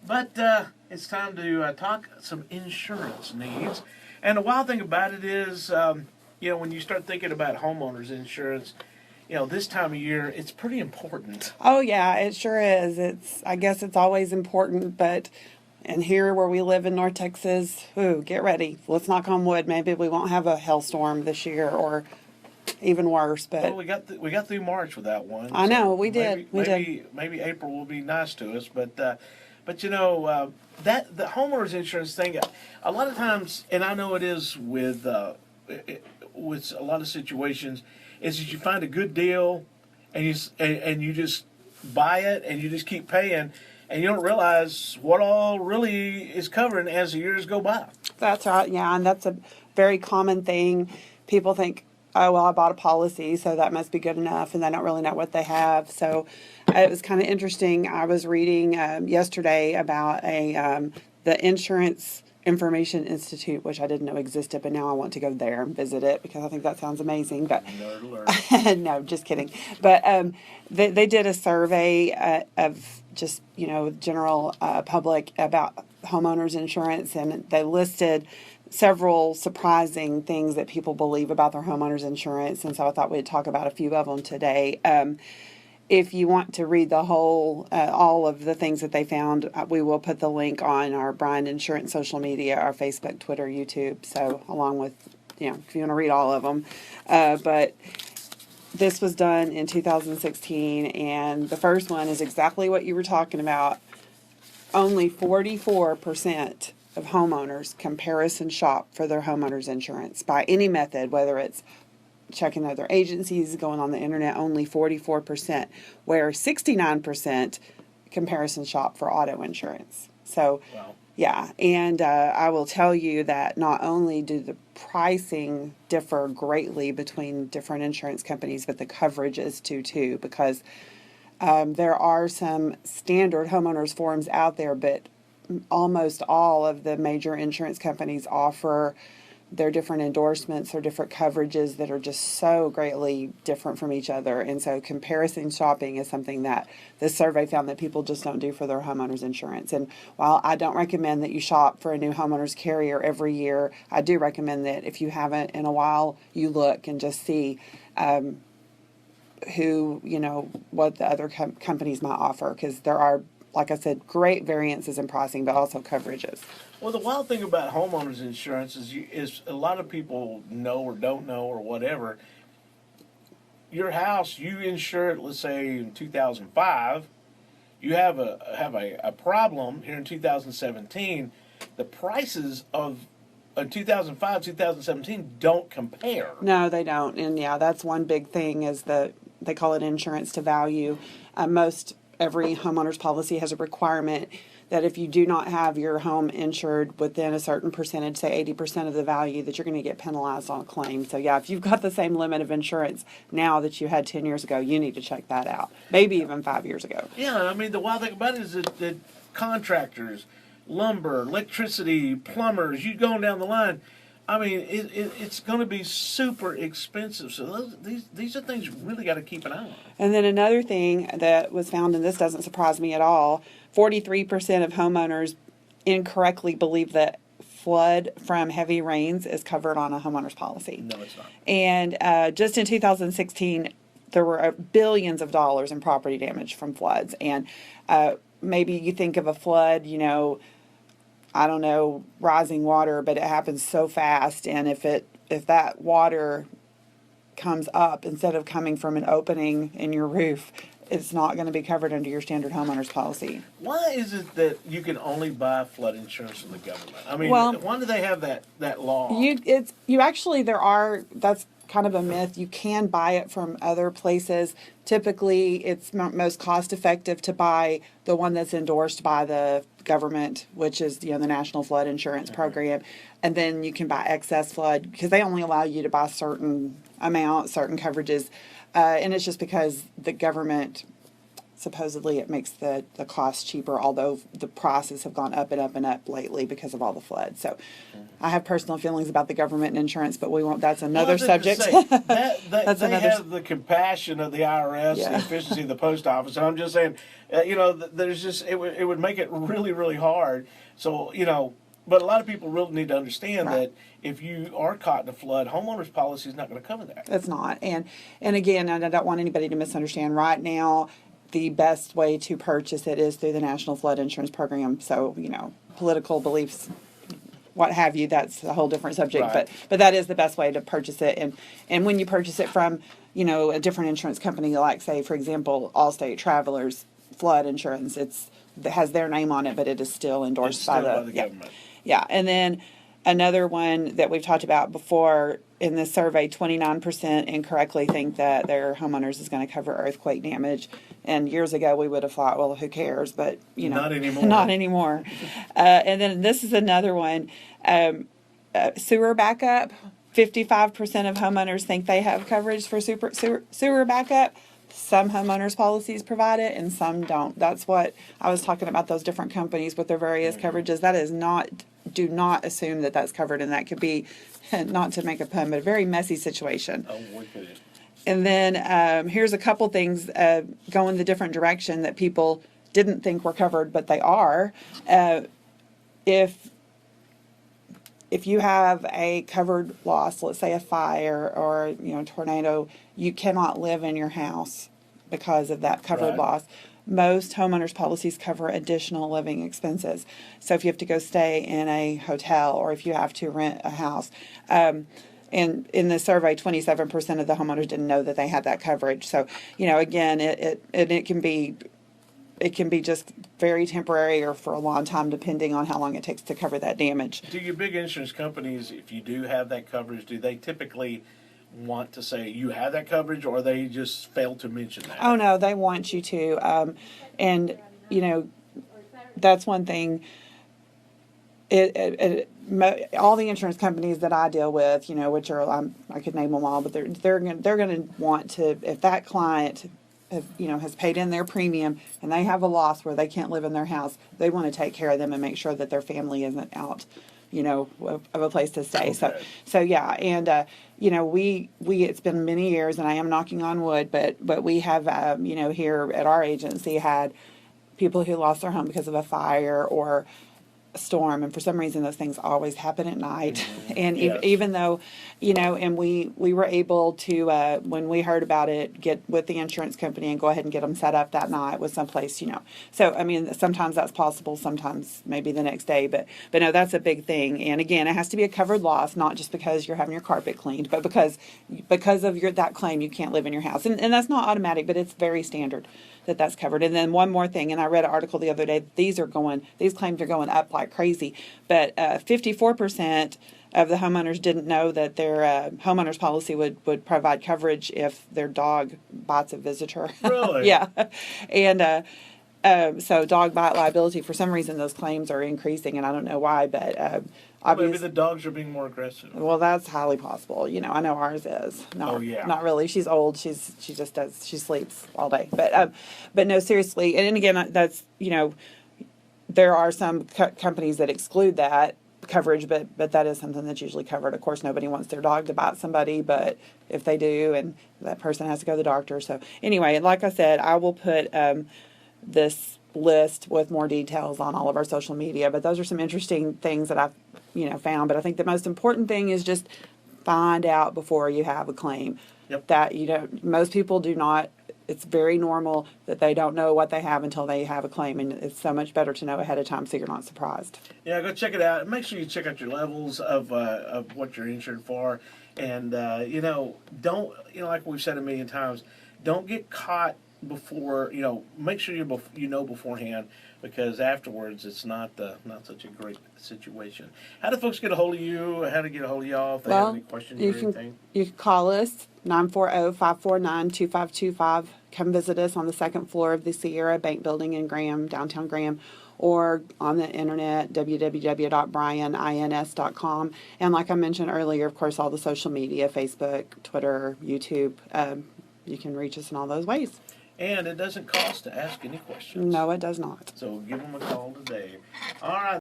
But it's time to talk some insurance needs. And the wild thing about it is, when you start thinking about homeowners insurance, this time of year, it's pretty important. Oh yeah, it sure is. I guess it's always important, but and here where we live in North Texas, ooh, get ready. Let's knock on wood. Maybe we won't have a hailstorm this year, or even worse. But Well, we got through March without one. I know we did. Maybe April will be nice to us, but that the homeowners insurance thing, a lot of times, and I know it is with a lot of situations, is that you find a good deal, and you just buy it, and you just keep paying, and you don't realize what all really is covering as the years go by. That's right. Yeah, and that's a very common thing. People think, oh, well, I bought a policy, so that must be good enough, and they don't really know what they have. So it was kind of interesting. I was reading yesterday about the Insurance Information Institute, which I didn't know existed, but now I want to go there and visit it because I think that sounds amazing. But no, just kidding. But they did a survey of just general public about homeowners insurance, and they listed several surprising things that people believe about their homeowners insurance, and so I thought we'd talk about a few of them today. If you want to read the whole, all of the things that they found, we will put the link on our Brian Insurance social media, our Facebook, Twitter, YouTube. So along with, if you want to read all of them. But this was done in 2016, and the first one is exactly what you were talking about. Only 44% of homeowners comparison shop for their homeowners insurance by any method, whether it's checking other agencies, going on the internet. Only 44%, where 69% comparison shop for auto insurance. So, wow. Yeah, and I will tell you that not only do the pricing differ greatly between different insurance companies, but the coverages too, because there are some standard homeowners forms out there, but almost all of the major insurance companies offer their different endorsements or different coverages that are just so greatly different from each other. And so comparison shopping is something that this survey found that people just don't do for their homeowners insurance. And while I don't recommend that you shop for a new homeowners carrier every year, I do recommend that if you haven't in a while, you look and just see what the other companies might offer, because there are, like I said, great variances in pricing, but also coverages. Well, the wild thing about homeowners insurance is a lot of people know or don't know or whatever. Your house, you insure it, let's say in 2005. You have a problem here in 2017. The prices of 2005, 2017 don't compare. No, they don't. And yeah, that's one big thing is they call it insurance to value. Most every homeowner's policy has a requirement that if you do not have your home insured within a certain percentage, say 80% of the value, that you're going to get penalized on a claim. So yeah, if you've got the same limit of insurance now that you had 10 years ago, you need to check that out. Maybe even 5 years ago. Yeah, I mean, the wild thing about it is that contractors, lumber, electricity, plumbers, you going down the line, I mean, it's going to be super expensive. So these are things you really got to keep an eye on. And then another thing that was found, and this doesn't surprise me at all, 43% of homeowners incorrectly believe that flood from heavy rains is covered on a homeowner's policy. No, it's not. And just in 2016, there were billions of dollars in property damage from floods. And maybe you think of a flood, I don't know, rising water, but it happens so fast, and if that water comes up instead of coming from an opening in your roof, it's not going to be covered under your standard homeowner's policy. Why is it that you can only buy flood insurance from the government? I mean, well, why do they have that law? That's kind of a myth. You can buy it from other places. Typically, it's most cost effective to buy the one that's endorsed by the government, which is the National Flood Insurance Program, and then you can buy excess flood because they only allow you to buy certain amounts, certain coverages, and it's just because the government supposedly it makes the cost cheaper, although the prices have gone up and up and up lately because of all the floods. So I have personal feelings about the government and insurance, but we won't, that's another Well, I was just subject. gonna say, That's they another have the compassion of the IRS, Yeah. the efficiency of the post office, and I'm just saying, there's just it would make it really really hard. So but a lot of people really need to understand Right. that if you are caught in a flood, homeowners policy is not going to cover that. It's not. And again, and I don't want anybody to misunderstand. Right now, the best way to purchase it is through the National Flood Insurance Program. So, political beliefs, what have you, that's a whole different subject. Right. But that is the best way to purchase it. And when you purchase it from, a different insurance company, like, say, for example, Allstate Travelers Flood Insurance, it has their name on it, but it is still endorsed It's still by the yeah. government. Yeah, and then another one that we've talked about before in this survey, 29% incorrectly think that their homeowners is going to cover earthquake damage. And years ago, we would have thought, well, who cares? But, Not anymore. Not anymore. And then this is another one, sewer backup. 55% of homeowners think they have coverage for sewer backup. Some homeowners policies provide it and some don't. That's what I was talking about, those different companies with their various coverages. That is not, do not assume that that's covered, and that could be, not to make a pun, but a very messy situation. Oh, wicked. And then here's a couple things going the different direction that people didn't think were covered, but they are. If you have a covered loss, let's say a fire or tornado, you cannot live in your house because of that covered Right. loss. Most homeowners policies cover additional living expenses. So if you have to go stay in a hotel or if you have to rent a house, and in the survey, 27% of the homeowners didn't know that they had that coverage. So again, it can be just very temporary or for a long time, depending on how long it takes to cover that damage. Do your big insurance companies, if you do have that coverage, do they typically want to say you have that coverage, or they just fail to mention that? Oh no, they want you to, and that's one thing. All the insurance companies that I deal with, which are I could name them all, but they're going to want to, if that client has paid in their premium and they have a loss where they can't live in their house, they want to take care of them and make sure that their family isn't out, of a place to stay. Okay. So yeah, and we it's been many years, and I am knocking on wood, but we have here at our agency had people who lost their home because of a fire or storm, and for some reason those things always happen at night. And Yes. even though and we were able to when we heard about it, get with the insurance company and go ahead and get them set up that night with someplace, so I mean sometimes that's possible, sometimes maybe the next day, but no, that's a big thing. And again, it has to be a covered loss, not just because you're having your carpet cleaned, but because of that claim you can't live in your house, and that's not automatic, but it's very standard that's covered. And then one more thing, and I read an article the other day, these claims are going up like crazy, but 54% of the homeowners didn't know that their homeowners policy would provide coverage if their dog bites a visitor. Really? Yeah. And so dog bite liability, for some reason those claims are increasing, and I don't know why, but Maybe obviously, the dogs are being more aggressive. well, that's highly possible. I know ours is. No, Oh, yeah. Not really. She's old. She sleeps all day. But no, seriously. And again, that's, there are some companies that exclude that coverage, but that is something that's usually covered. Of course, nobody wants their dog to bite somebody, but if they do, and that person has to go to the doctor. So anyway, like I said, I will put this list with more details on all of our social media, but those are some interesting things that I've found. But I think the most important thing is just find out before you have a claim. Yep. That most people do not. It's very normal that they don't know what they have until they have a claim, and it's so much better to know ahead of time so you're not surprised. Yeah, go check it out. Make sure you check out your levels of what you're insured for, and don't like we've said a million times, don't get caught before make sure you know beforehand, because afterwards it's not such a great situation. How do folks get a hold of you? How to get a hold of y'all if they have any questions or anything? You can call us 940-549-2525. Come visit us on the second floor of the Sierra Bank Building in Graham, downtown Graham, or on the internet, www.brianins.com. And like I mentioned earlier, of course, all the social media, Facebook, Twitter, YouTube, you can reach us in all those ways. And it doesn't cost to ask any questions. No, it does not. So give them a call today. All right.